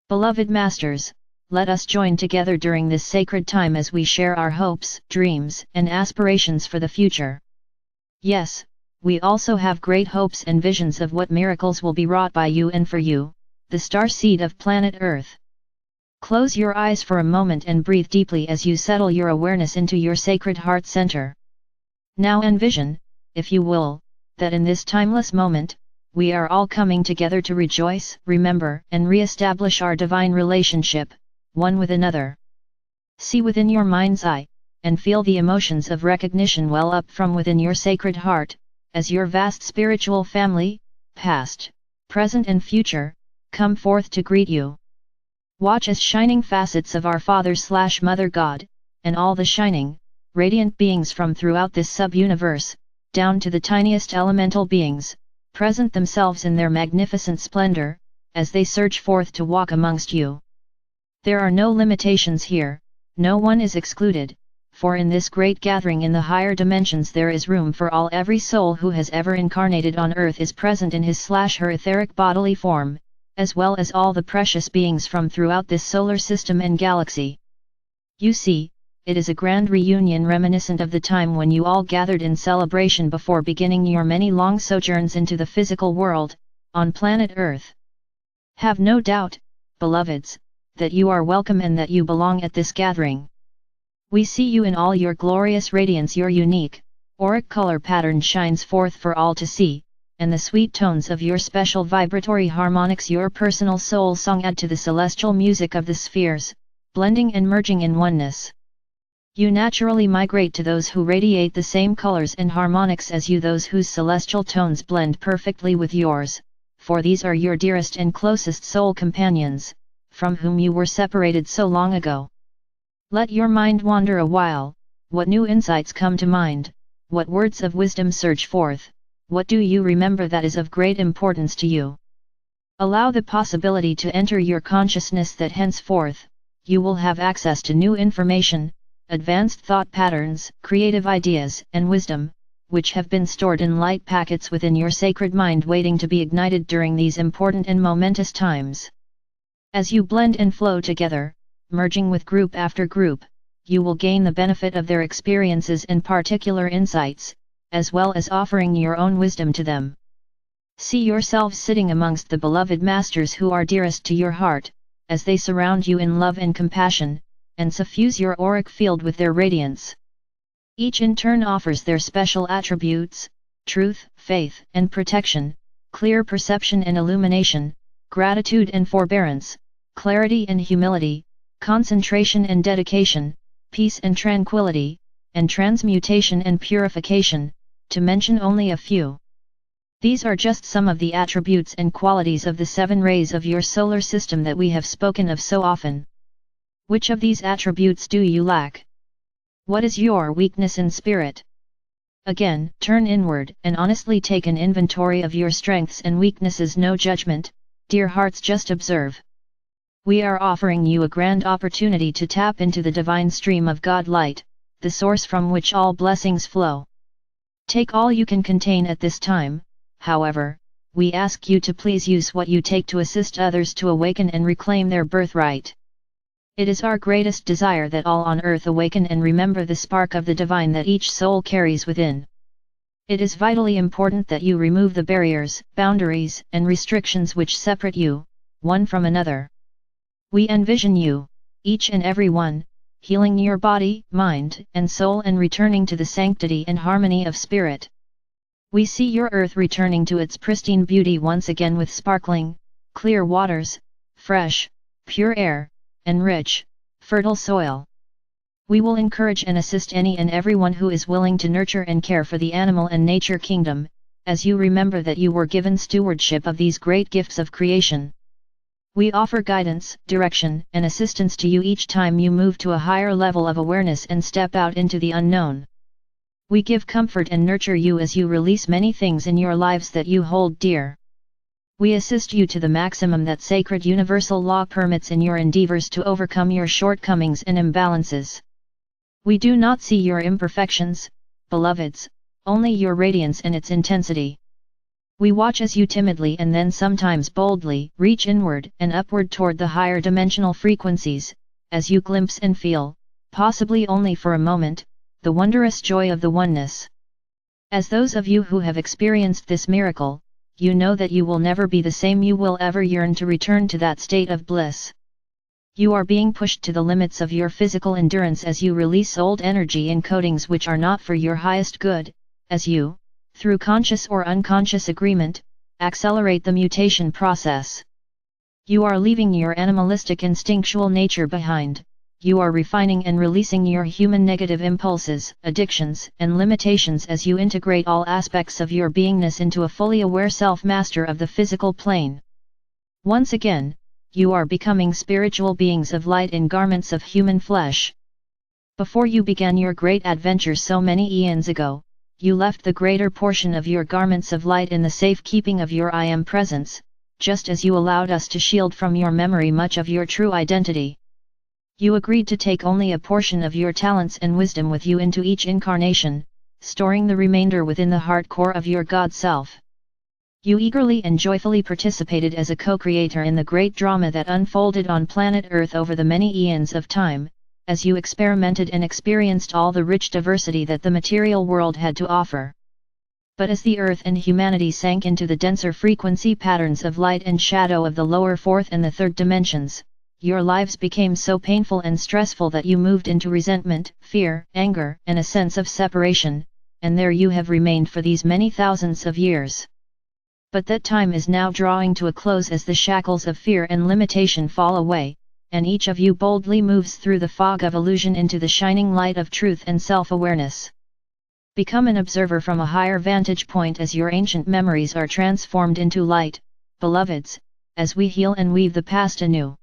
Beloved Masters, let us join together during this sacred time as we share our hopes, dreams, and aspirations for the future. Yes, we also have great hopes and visions of what miracles will be wrought by you and for you, the star seed of planet Earth. Close your eyes for a moment and breathe deeply as you settle your awareness into your sacred heart center. Now envision, if you will, that in this timeless moment, we are all coming together to rejoice, remember, and re-establish our divine relationship, one with another. See within your mind's eye, and feel the emotions of recognition well up from within your sacred heart, as your vast spiritual family, past, present and future, come forth to greet you. Watch as shining facets of our Father/Mother God, and all the shining, radiant beings from throughout this sub-universe, down to the tiniest elemental beings, present themselves in their magnificent splendor, as they surge forth to walk amongst you. There are no limitations here, no one is excluded, for in this great gathering in the higher dimensions there is room for all. Every soul who has ever incarnated on earth is present in his/her etheric bodily form, as well as all the precious beings from throughout this solar system and galaxy. You see, it is a grand reunion reminiscent of the time when you all gathered in celebration before beginning your many long sojourns into the physical world, on planet Earth. Have no doubt, beloveds, that you are welcome and that you belong at this gathering. We see you in all your glorious radiance. Your unique, auric color pattern shines forth for all to see, and the sweet tones of your special vibratory harmonics, your personal soul song, add to the celestial music of the spheres, blending and merging in oneness. You naturally migrate to those who radiate the same colors and harmonics as you, those whose celestial tones blend perfectly with yours, for these are your dearest and closest soul companions, from whom you were separated so long ago. Let your mind wander a while. What new insights come to mind? What words of wisdom surge forth? What do you remember that is of great importance to you? Allow the possibility to enter your consciousness that henceforth, you will have access to new information, advanced thought patterns, creative ideas, and wisdom, which have been stored in light packets within your sacred mind, waiting to be ignited during these important and momentous times. As you blend and flow together, merging with group after group, you will gain the benefit of their experiences and particular insights, as well as offering your own wisdom to them. See yourselves sitting amongst the beloved masters who are dearest to your heart, as they surround you in love and compassion, and suffuse your auric field with their radiance. Each in turn offers their special attributes: truth, faith and protection, clear perception and illumination, gratitude and forbearance, clarity and humility, concentration and dedication, peace and tranquility, and transmutation and purification, to mention only a few. These are just some of the attributes and qualities of the 7 rays of your solar system that we have spoken of so often. Which of these attributes do you lack? What is your weakness in spirit? Again, turn inward and honestly take an inventory of your strengths and weaknesses. No judgment, dear hearts, just observe. We are offering you a grand opportunity to tap into the divine stream of God light, the source from which all blessings flow. Take all you can contain at this time. However, we ask you to please use what you take to assist others to awaken and reclaim their birthright. It is our greatest desire that all on earth awaken and remember the spark of the divine that each soul carries within. It is vitally important that you remove the barriers, boundaries, and restrictions which separate you, one from another. We envision you, each and every one, healing your body, mind, and soul and returning to the sanctity and harmony of spirit. We see your earth returning to its pristine beauty once again, with sparkling, clear waters, fresh, pure air, and rich, fertile soil. We will encourage and assist any and everyone who is willing to nurture and care for the animal and nature kingdom, as you remember that you were given stewardship of these great gifts of creation. We offer guidance, direction, and assistance to you each time you move to a higher level of awareness and step out into the unknown. We give comfort and nurture you as you release many things in your lives that you hold dear. We assist you to the maximum that sacred universal law permits in your endeavors to overcome your shortcomings and imbalances. We do not see your imperfections, beloveds, only your radiance and its intensity. We watch as you timidly and then sometimes boldly reach inward and upward toward the higher dimensional frequencies, as you glimpse and feel, possibly only for a moment, the wondrous joy of the oneness. As those of you who have experienced this miracle, you know that you will never be the same. You will ever yearn to return to that state of bliss. You are being pushed to the limits of your physical endurance as you release old energy encodings which are not for your highest good, as you, through conscious or unconscious agreement, accelerate the mutation process. You are leaving your animalistic instinctual nature behind. You are refining and releasing your human negative impulses, addictions, and limitations as you integrate all aspects of your beingness into a fully aware self-master of the physical plane. Once again, you are becoming spiritual beings of light in garments of human flesh. Before you began your great adventure so many eons ago, you left the greater portion of your garments of light in the safekeeping of your I Am presence, just as you allowed us to shield from your memory much of your true identity. You agreed to take only a portion of your talents and wisdom with you into each incarnation, storing the remainder within the heart core of your God self. You eagerly and joyfully participated as a co-creator in the great drama that unfolded on planet Earth over the many eons of time, as you experimented and experienced all the rich diversity that the material world had to offer. But as the Earth and humanity sank into the denser frequency patterns of light and shadow of the lower fourth and the third dimensions, your lives became so painful and stressful that you moved into resentment, fear, anger, and a sense of separation, and there you have remained for these many thousands of years. But that time is now drawing to a close as the shackles of fear and limitation fall away, and each of you boldly moves through the fog of illusion into the shining light of truth and self-awareness. Become an observer from a higher vantage point as your ancient memories are transformed into light, beloveds, as we heal and weave the past anew.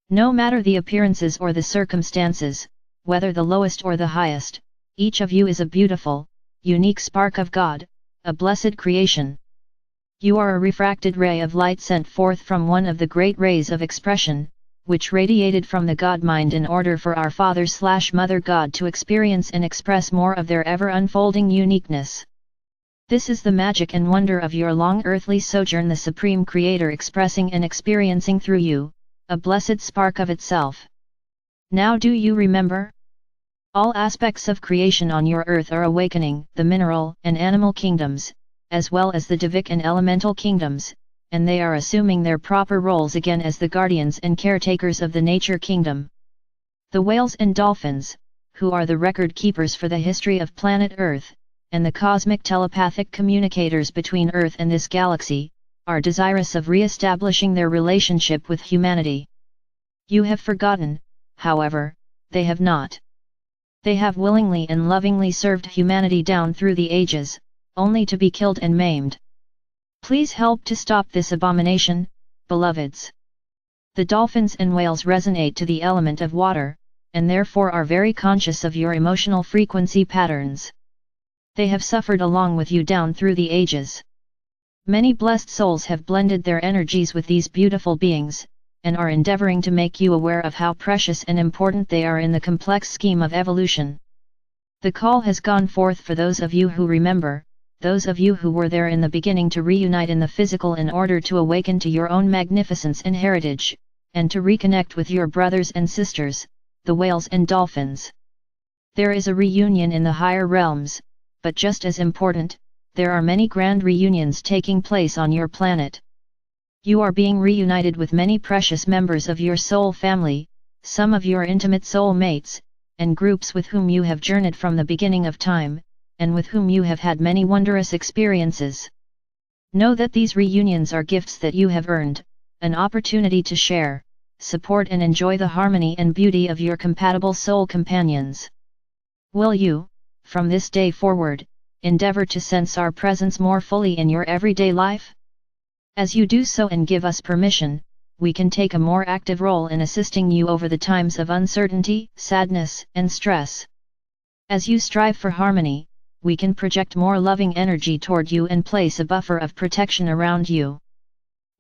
No matter the appearances or the circumstances, whether the lowest or the highest, each of you is a beautiful, unique spark of God, a blessed creation. You are a refracted ray of light sent forth from one of the great rays of expression, which radiated from the God mind in order for our Father/Mother God to experience and express more of their ever-unfolding uniqueness. This is the magic and wonder of your long earthly sojourn, the Supreme Creator expressing and experiencing through you, a blessed spark of itself. Now do you remember? All aspects of creation on your earth are awakening, the mineral and animal kingdoms, as well as the Divic and elemental kingdoms, and they are assuming their proper roles again as the guardians and caretakers of the nature kingdom. The whales and dolphins, who are the record keepers for the history of planet Earth, and the cosmic telepathic communicators between Earth and this galaxy, are desirous of re-establishing their relationship with humanity. You have forgotten, however, they have not. They have willingly and lovingly served humanity down through the ages, only to be killed and maimed. Please help to stop this abomination, beloveds. The dolphins and whales resonate to the element of water, and therefore are very conscious of your emotional frequency patterns. They have suffered along with you down through the ages. Many blessed souls have blended their energies with these beautiful beings, and are endeavoring to make you aware of how precious and important they are in the complex scheme of evolution. The call has gone forth for those of you who remember, those of you who were there in the beginning, to reunite in the physical in order to awaken to your own magnificence and heritage, and to reconnect with your brothers and sisters, the whales and dolphins. There is a reunion in the higher realms, but just as important, there are many grand reunions taking place on your planet. You are being reunited with many precious members of your soul family, some of your intimate soul mates, and groups with whom you have journeyed from the beginning of time, and with whom you have had many wondrous experiences. Know that these reunions are gifts that you have earned, an opportunity to share, support and enjoy the harmony and beauty of your compatible soul companions. Will you, from this day forward, endeavor to sense our presence more fully in your everyday life? As you do so and give us permission, we can take a more active role in assisting you over the times of uncertainty, sadness, and stress. As you strive for harmony, we can project more loving energy toward you and place a buffer of protection around you.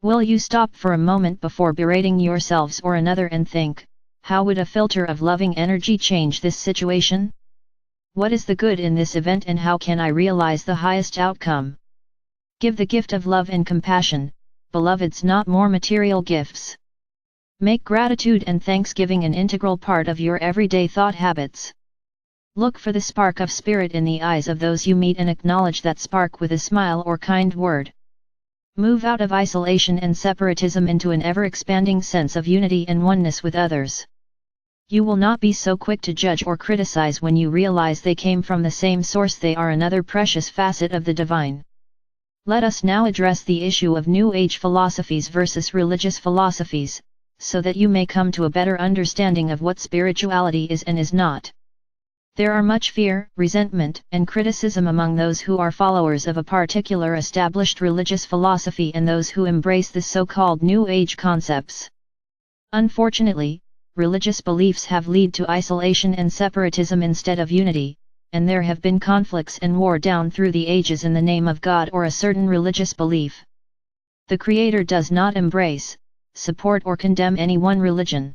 Will you stop for a moment before berating yourselves or another and think, how would a filter of loving energy change this situation? What is the good in this event and how can I realize the highest outcome? Give the gift of love and compassion, beloveds, not more material gifts. Make gratitude and thanksgiving an integral part of your everyday thought habits. Look for the spark of spirit in the eyes of those you meet and acknowledge that spark with a smile or kind word. Move out of isolation and separatism into an ever-expanding sense of unity and oneness with others. You will not be so quick to judge or criticize when you realize they came from the same source. They are another precious facet of the divine. Let us now address the issue of New Age philosophies versus religious philosophies, so that you may come to a better understanding of what spirituality is and is not. There are much fear, resentment, and criticism among those who are followers of a particular established religious philosophy and those who embrace the so-called New Age concepts. Unfortunately, religious beliefs have led to isolation and separatism instead of unity, and there have been conflicts and war down through the ages in the name of God or a certain religious belief. The Creator does not embrace, support or condemn any one religion.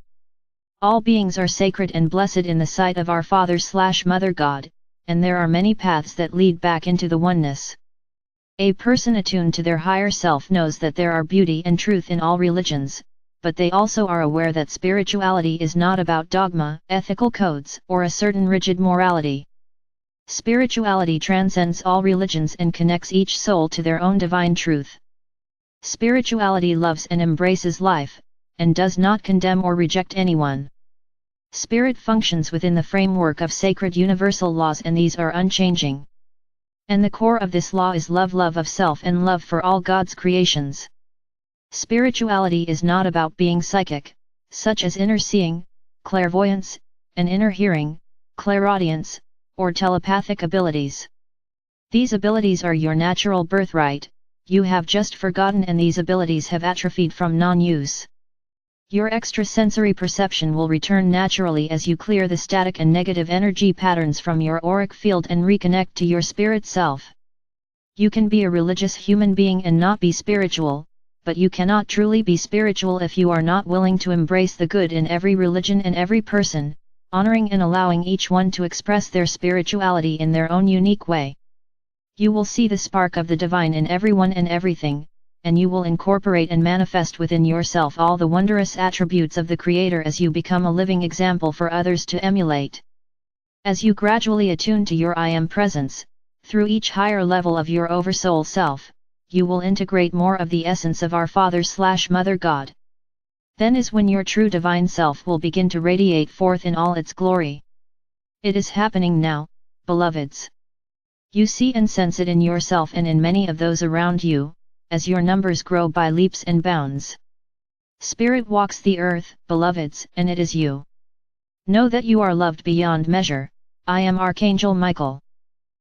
All beings are sacred and blessed in the sight of our Father/Mother God, and there are many paths that lead back into the oneness. A person attuned to their higher self knows that there are beauty and truth in all religions, but they also are aware that spirituality is not about dogma, ethical codes, or a certain rigid morality. Spirituality transcends all religions and connects each soul to their own divine truth. Spirituality loves and embraces life, and does not condemn or reject anyone. Spirit functions within the framework of sacred universal laws, and these are unchanging. And the core of this law is love of self and love for all God's creations. Spirituality is not about being psychic, such as inner seeing, clairvoyance, and inner hearing, clairaudience, or telepathic abilities. These abilities are your natural birthright, you have just forgotten, and these abilities have atrophied from non-use. Your extrasensory perception will return naturally as you clear the static and negative energy patterns from your auric field and reconnect to your spirit self. You can be a religious human being and not be spiritual, but you cannot truly be spiritual if you are not willing to embrace the good in every religion and every person, honoring and allowing each one to express their spirituality in their own unique way. You will see the spark of the divine in everyone and everything, and you will incorporate and manifest within yourself all the wondrous attributes of the Creator as you become a living example for others to emulate. As you gradually attune to your I Am presence, through each higher level of your oversoul self, you will integrate more of the essence of our Father/Mother God. Then is when your true divine self will begin to radiate forth in all its glory. It is happening now, beloveds. You see and sense it in yourself and in many of those around you, as your numbers grow by leaps and bounds. Spirit walks the earth, beloveds, and it is you. Know that you are loved beyond measure. I am Archangel Michael.